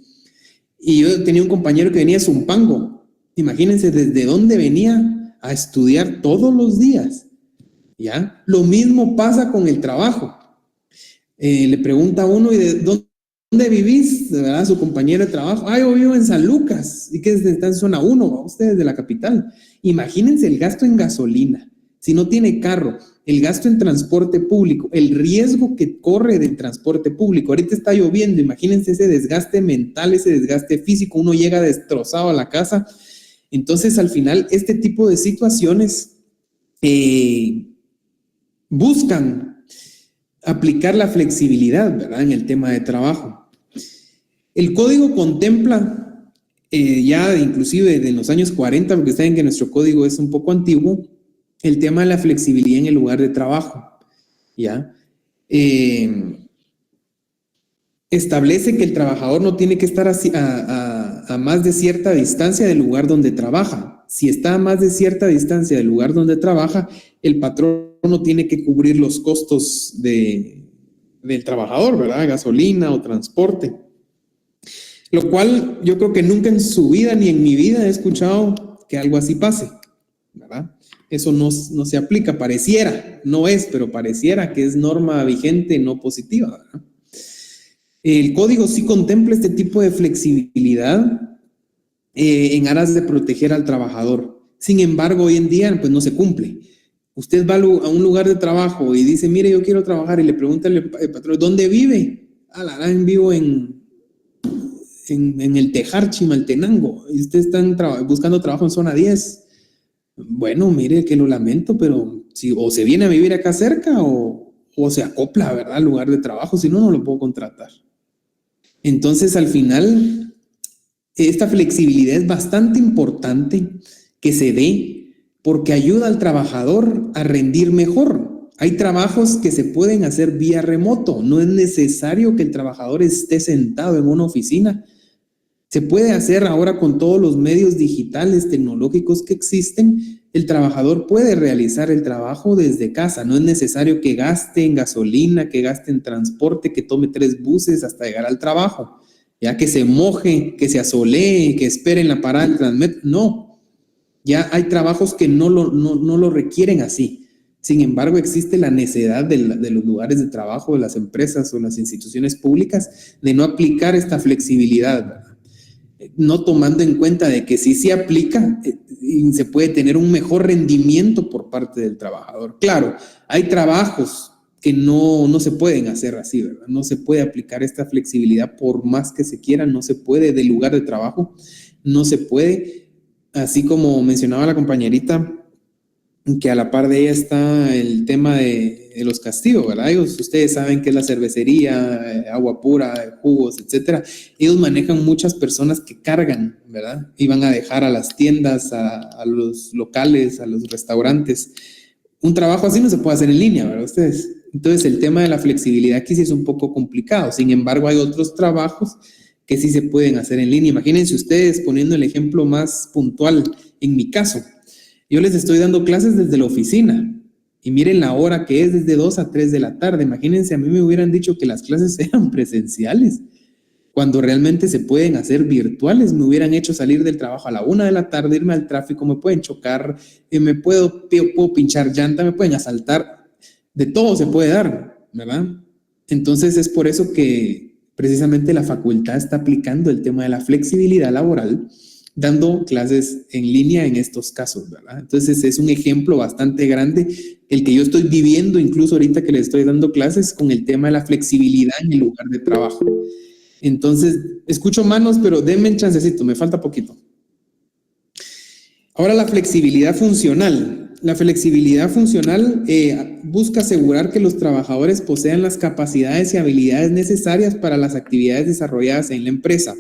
Y yo tenía un compañero que venía de Zumpango. Imagínense desde dónde venía a estudiar todos los días. ¿Ya? Lo mismo pasa con el trabajo. Le pregunta a uno, ¿y de dónde vivís? ¿Verdad? Su compañero de trabajo. Ah, yo vivo en San Lucas. ¿Y que está en zona 1? ¿Va usted desde la capital? Imagínense el gasto en gasolina. Si no tiene carro, el gasto en transporte público, el riesgo que corre del transporte público. Ahorita está lloviendo, imagínense ese desgaste mental, ese desgaste físico, uno llega destrozado a la casa. Entonces, al final, este tipo de situaciones buscan aplicar la flexibilidad, ¿verdad? En el tema de trabajo. El código contempla, ya inclusive de los años 40, porque saben que nuestro código es un poco antiguo, el tema de la flexibilidad en el lugar de trabajo, ¿ya? Establece que el trabajador no tiene que estar a más de cierta distancia del lugar donde trabaja. Si está a más de cierta distancia del lugar donde trabaja, el patrón no tiene que cubrir los costos del trabajador, ¿verdad? Gasolina o transporte. Lo cual yo creo que nunca en su vida ni en mi vida he escuchado que algo así pase, ¿verdad? Eso no se aplica, pareciera, no es, pero pareciera que es norma vigente, no positiva, ¿verdad? El código sí contempla este tipo de flexibilidad en aras de proteger al trabajador. Sin embargo, hoy en día pues no se cumple. Usted va a un lugar de trabajo y dice, mire, yo quiero trabajar, y le pregunta al patrón, ¿dónde vive? Vivo en el Tejar, Chimaltenango, y ustedes están buscando trabajo en zona 10. Bueno, mire, que lo lamento, pero si o se viene a vivir acá cerca o se acopla, ¿verdad?, al lugar de trabajo, si no, no lo puedo contratar. Entonces, al final, esta flexibilidad es bastante importante que se dé porque ayuda al trabajador a rendir mejor. Hay trabajos que se pueden hacer vía remoto, no es necesario que el trabajador esté sentado en una oficina. Se puede hacer ahora con todos los medios digitales, tecnológicos que existen. El trabajador puede realizar el trabajo desde casa. No es necesario que gaste en gasolina, que gaste en transporte, que tome 3 buses hasta llegar al trabajo. Ya que se moje, que se asolee, que espere en la parada del Transmetro. No. Ya hay trabajos que no lo requieren así. Sin embargo, existe la necesidad de los lugares de trabajo, de las empresas o las instituciones públicas de no aplicar esta flexibilidad, ¿verdad? No tomando en cuenta de que si se aplica, se puede tener un mejor rendimiento por parte del trabajador. Claro, hay trabajos que no se pueden hacer así, ¿verdad? No se puede aplicar esta flexibilidad por más que se quiera, no se puede del lugar de trabajo, no se puede, así como mencionaba la compañerita, que a la par de ella está el tema de los castigos, ¿verdad? Ustedes saben que es la cervecería, agua pura, jugos, etcétera. Ellos manejan muchas personas que cargan, ¿verdad? Y van a dejar a las tiendas, a los locales, a los restaurantes. Un trabajo así no se puede hacer en línea, ¿verdad? Ustedes. Entonces, el tema de la flexibilidad aquí sí es un poco complicado. Sin embargo, hay otros trabajos que sí se pueden hacer en línea. Imagínense ustedes, poniendo el ejemplo más puntual, en mi caso, yo les estoy dando clases desde la oficina y miren la hora que es, desde 2 a 3 de la tarde. Imagínense, a mí me hubieran dicho que las clases eran presenciales, cuando realmente se pueden hacer virtuales. Me hubieran hecho salir del trabajo a la 1 de la tarde, irme al tráfico, me pueden chocar, puedo pinchar llanta, me pueden asaltar, de todo se puede dar, ¿verdad? Entonces es por eso que precisamente la facultad está aplicando el tema de la flexibilidad laboral, dando clases en línea en estos casos, ¿verdad? Entonces es un ejemplo bastante grande el que yo estoy viviendo, incluso ahorita que le estoy dando clases, con el tema de la flexibilidad en el lugar de trabajo. Entonces, escucho manos, pero denme un chancecito, me falta poquito. Ahora, la flexibilidad funcional. La flexibilidad funcional busca asegurar que los trabajadores posean las capacidades y habilidades necesarias para las actividades desarrolladas en la empresa.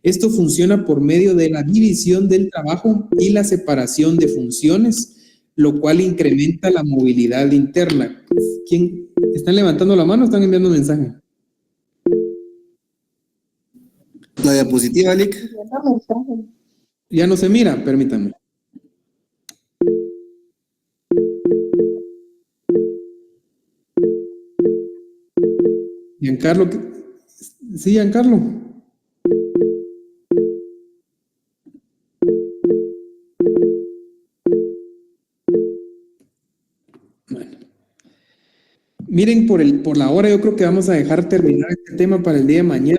Esto funciona por medio de la división del trabajo y la separación de funciones, lo cual incrementa la movilidad interna. ¿Quién? ¿Están levantando la mano o están enviando mensaje? La diapositiva, Lick. Ya no se mira, permítanme. Giancarlo, sí, Giancarlo. Bueno. Miren, por la hora yo creo que vamos a dejar terminar este tema para el día de mañana,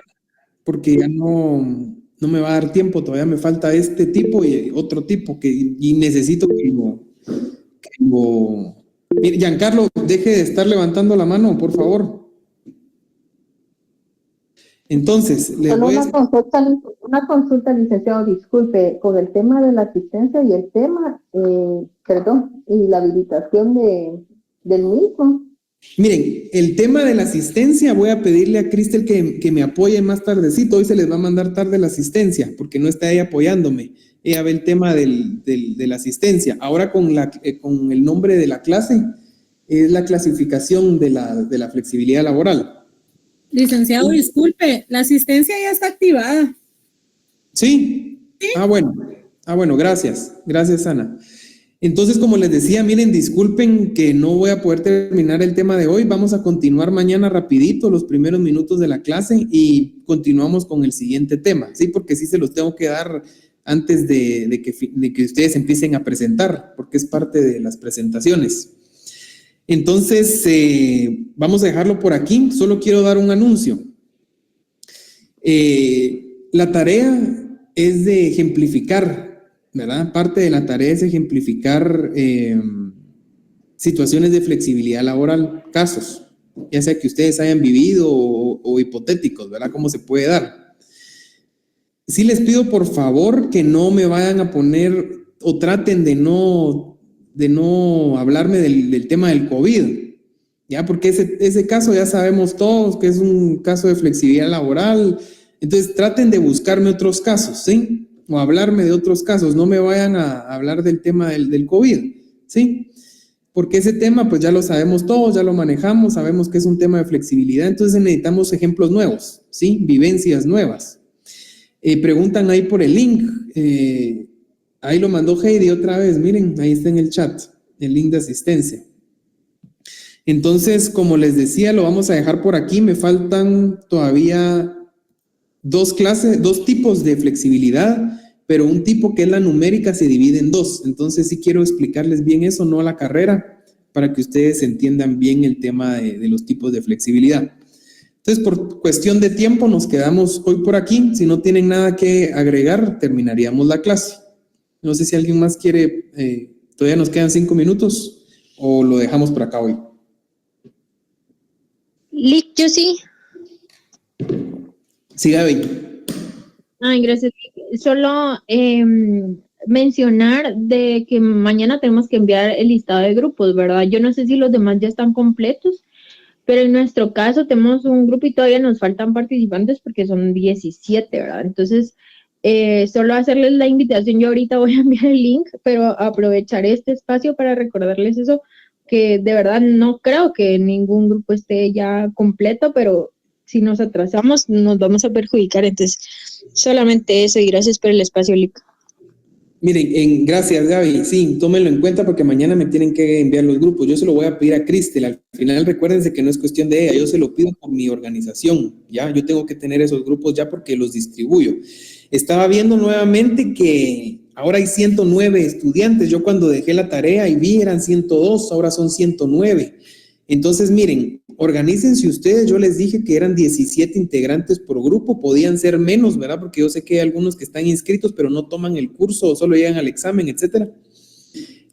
porque ya no me va a dar tiempo, todavía me falta este tipo y otro tipo, y necesito que lo... Mire, Giancarlo, deje de estar levantando la mano, por favor. Entonces, solo una consulta, licenciado, disculpe, con el tema de la asistencia y el tema, y la habilitación del mismo. Miren, el tema de la asistencia, voy a pedirle a Cristel que me apoye más tardecito. Hoy se les va a mandar tarde la asistencia, porque no está ella apoyándome. Ella ve el tema de la asistencia. Ahora con el nombre de la clase, es la clasificación de la flexibilidad laboral. Licenciado, disculpe, la asistencia ya está activada. ¿Sí? ¿Sí? Ah, bueno, gracias. Gracias, Ana. Entonces, como les decía, miren, disculpen que no voy a poder terminar el tema de hoy. Vamos a continuar mañana rapidito los primeros minutos de la clase y continuamos con el siguiente tema, ¿sí? Porque sí se los tengo que dar antes de que ustedes empiecen a presentar, porque es parte de las presentaciones. Entonces, vamos a dejarlo por aquí. Solo quiero dar un anuncio. La tarea es de ejemplificar, ¿verdad? Parte de la tarea es ejemplificar situaciones de flexibilidad laboral, casos, ya sea que ustedes hayan vivido o hipotéticos, ¿verdad? ¿Cómo se puede dar? Sí les pido por favor que no me vayan a poner o traten de no hablarme del tema del COVID, ¿ya? Porque ese caso ya sabemos todos que es un caso de flexibilidad laboral. Entonces traten de buscarme otros casos, ¿sí? O hablarme de otros casos, no me vayan a hablar del tema del COVID, ¿sí? Porque ese tema pues ya lo sabemos todos, ya lo manejamos, sabemos que es un tema de flexibilidad, entonces necesitamos ejemplos nuevos, ¿sí? Vivencias nuevas. Preguntan ahí por el link, ahí lo mandó Heidi otra vez, miren, ahí está en el chat, el link de asistencia. Entonces, como les decía, lo vamos a dejar por aquí, me faltan todavía dos tipos de flexibilidad, pero un tipo que es la numérica se divide en dos. Entonces sí quiero explicarles bien eso, no a la carrera, para que ustedes entiendan bien el tema de los tipos de flexibilidad. Entonces, por cuestión de tiempo, nos quedamos hoy por aquí. Si no tienen nada que agregar, terminaríamos la clase. No sé si alguien más quiere, todavía nos quedan 5 minutos, o lo dejamos por acá hoy. Lick, yo sí. Sí, Gaby. Ay, gracias. Solo mencionar de que mañana tenemos que enviar el listado de grupos, ¿verdad? Yo no sé si los demás ya están completos, pero en nuestro caso tenemos un grupo y todavía nos faltan participantes porque son 17, ¿verdad? Entonces, solo hacerles la invitación. Yo ahorita voy a enviar el link, pero aprovecharé este espacio para recordarles eso, que de verdad no creo que ningún grupo esté ya completo, pero si nos atrasamos nos vamos a perjudicar. Entonces, solamente eso y gracias por el espacio, Lic. Miren, gracias Gaby, sí, tómenlo en cuenta porque mañana me tienen que enviar los grupos. Yo se lo voy a pedir a Cristel. Al final recuérdense que no es cuestión de ella, yo se lo pido por mi organización, ya, yo tengo que tener esos grupos ya porque los distribuyo. Estaba viendo nuevamente que ahora hay 109 estudiantes. Yo cuando dejé la tarea y vi eran 102, ahora son 109. Entonces, miren, organícense ustedes. Yo les dije que eran 17 integrantes por grupo, podían ser menos, ¿verdad? Porque yo sé que hay algunos que están inscritos, pero no toman el curso o solo llegan al examen, etcétera.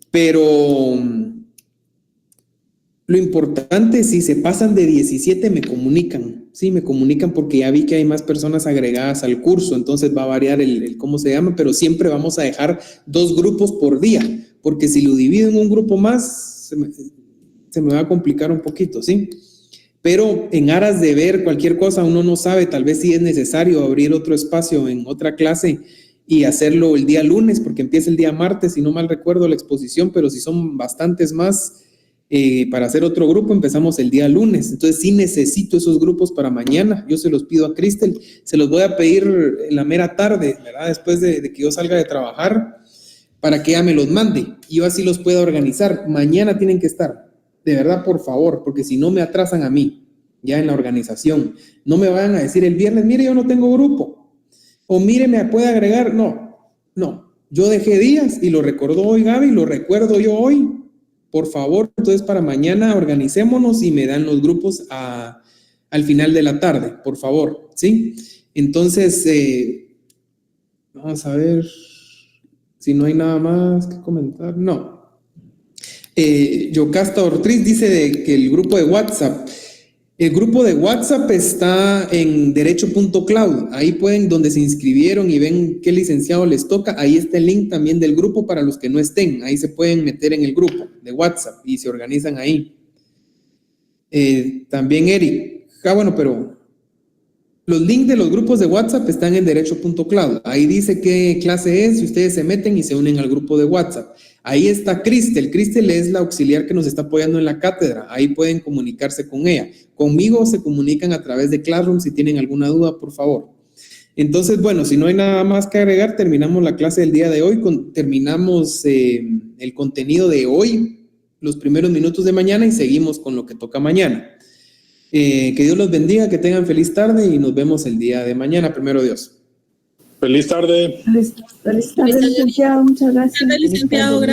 Pero lo importante, si se pasan de 17, me comunican. Sí, me comunican porque ya vi que hay más personas agregadas al curso, entonces va a variar el cómo se llama, pero siempre vamos a dejar 2 grupos por día, porque si lo divido en un grupo más, se me va a complicar un poquito, ¿sí? Pero en aras de ver cualquier cosa, uno no sabe, tal vez sí es necesario abrir otro espacio en otra clase y hacerlo el día lunes, porque empieza el día martes, si no mal recuerdo la exposición, pero si son bastantes más, para hacer otro grupo empezamos el día lunes. Entonces sí necesito esos grupos para mañana. Yo se los pido a Cristel, se los voy a pedir en la mera tarde, ¿verdad? Después de que yo salga de trabajar, para que ella me los mande y yo así los pueda organizar. Mañana tienen que estar, de verdad, por favor, porque si no me atrasan a mí ya en la organización. No me vayan a decir el viernes, mire, yo no tengo grupo, o mire, me puede agregar. No, yo dejé días y lo recordó hoy Gaby, lo recuerdo yo hoy. Por favor, entonces para mañana organicémonos y me dan los grupos al final de la tarde, por favor, ¿sí? Entonces, vamos a ver si no hay nada más que comentar. No. Yocasta Ortiz dice que el grupo de WhatsApp está en derecho.cloud. Ahí pueden, donde se inscribieron y ven qué licenciado les toca, ahí está el link también del grupo para los que no estén. Ahí se pueden meter en el grupo de WhatsApp y se organizan ahí. También Eric. Bueno, pero los links de los grupos de WhatsApp están en derecho.cloud. Ahí dice qué clase es y ustedes se meten y se unen al grupo de WhatsApp. Ahí está Cristel. Cristel es la auxiliar que nos está apoyando en la cátedra. Ahí pueden comunicarse con ella. Conmigo se comunican a través de Classroom si tienen alguna duda, por favor. Entonces, bueno, si no hay nada más que agregar, terminamos la clase del día de hoy. Terminamos el contenido de hoy, los primeros minutos de mañana y seguimos con lo que toca mañana. Que Dios los bendiga, que tengan feliz tarde y nos vemos el día de mañana, primero Dios. Feliz tarde. Feliz tarde, licenciado. Muchas gracias. Licenciado,